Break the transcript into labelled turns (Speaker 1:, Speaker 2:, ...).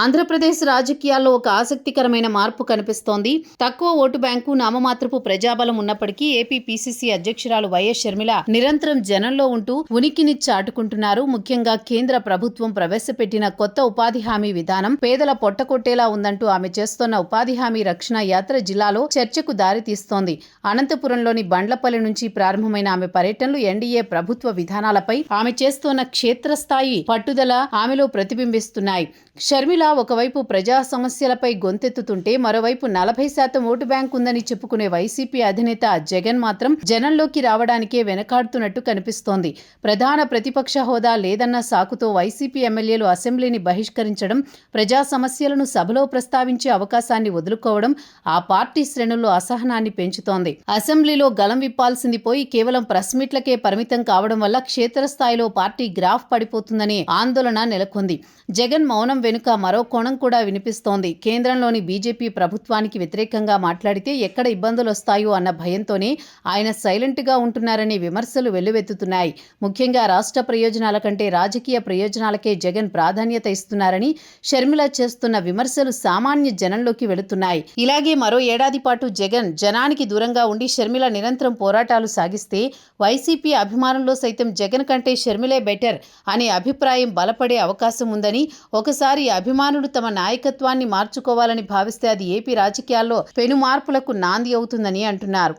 Speaker 1: ఆంధ్రప్రదేశ్ రాజకీయాల్లో ఒక ఆసక్తికరమైన మార్పు కనిపిస్తోంది. తక్కువ ఓటు బ్యాంకు, నామమాత్రపు ప్రజాబలం ఉన్నప్పటికీ ఏపీ పీసీసీ అధ్యక్షురాలు వైఎస్ షర్మిల నిరంతరం జనంలో ఉంటూ ఉనికిని చాటుకుంటున్నారు. ముఖ్యంగా కేంద్ర ప్రభుత్వం ప్రవేశపెట్టిన కొత్త ఉపాధి హామీ విధానం పేదల పొట్టకొట్టేలా ఉందంటూ ఆమె చేస్తోన్న ఉపాధి హామీ రక్షణ యాత్ర జిల్లాలో చర్చకు దారితీస్తోంది. అనంతపురంలోని బండ్లపల్లి నుంచి ప్రారంభమైన ఆమె పర్యటనలు ఎన్డీఏ ప్రభుత్వ విధానాలపై ఆమె చేస్తోన్న క్షేత్రస్థాయి పట్టుదల ఆమెలో ప్రతిబింబిస్తున్నాయి. షర్మిల ఒకవైపు ప్రజా సమస్యలపై గొంతెత్తుతుంటే మరోవైపు 40% ఓటు బ్యాంక్ ఉందని చెప్పుకునే వైసీపీ అధినేత జగన్ మాత్రం జనంలోకి రావడానికే వెనకాడుతున్నట్టు కనిపిస్తోంది. ప్రధాన ప్రతిపక్ష హోదా లేదన్న సాకుతో వైసీపీ ఎమ్మెల్యేలు అసెంబ్లీని బహిష్కరించడం, ప్రజా సమస్యలను సభలో ప్రస్తావించే అవకాశాన్ని వదులుకోవడం ఆ పార్టీ శ్రేణుల్లో అసహనాన్ని పెంచుతోంది. అసెంబ్లీలో గలం విప్పాల్సింది పోయి కేవలం ప్రెస్ మీట్లకే పరిమితం కావడం వల్ల క్షేత్రస్థాయిలో పార్టీ గ్రాఫ్ పడిపోతుందనే ఆందోళన నెలకొంది. జగన్ మౌనం వెనుక మరో కోణం కూడా వినిపిస్తోంది. కేంద్రంలోని బీజేపీ ప్రభుత్వానికి వ్యతిరేకంగా మాట్లాడితే ఎక్కడ ఇబ్బందులు వస్తాయో అన్న భయంతోనే ఆయన సైలెంట్గా ఉంటున్నారనే విమర్శలు వెల్లువెత్తుతున్నాయి. ముఖ్యంగా రాష్ట్ర ప్రయోజనాల కంటే రాజకీయ ప్రయోజనాలకే జగన్ ప్రాధాన్యత ఇస్తున్నారని షర్మిల చేస్తున్న విమర్శలు సామాన్య జనంలోకి వెళుతున్నాయి. ఇలాగే మరో ఏడాది పాటు జగన్ జనానికి దూరంగా ఉండి షర్మిల నిరంతరం పోరాటాలు సాగిస్తే వైసీపీ అభిమానుల్లో సైతం జగన్ కంటే షర్మిలే బెటర్ అనే అభిప్రాయం బలపడే అవకాశం ఉందని, ఒకసారి అభిమానులు తమ నాయకత్వాన్ని మార్చుకోవాలని భావిస్తే అది ఏపీ రాజకీయాల్లో పెను మార్పులకు నాంది అవుతుందని అంటున్నారు.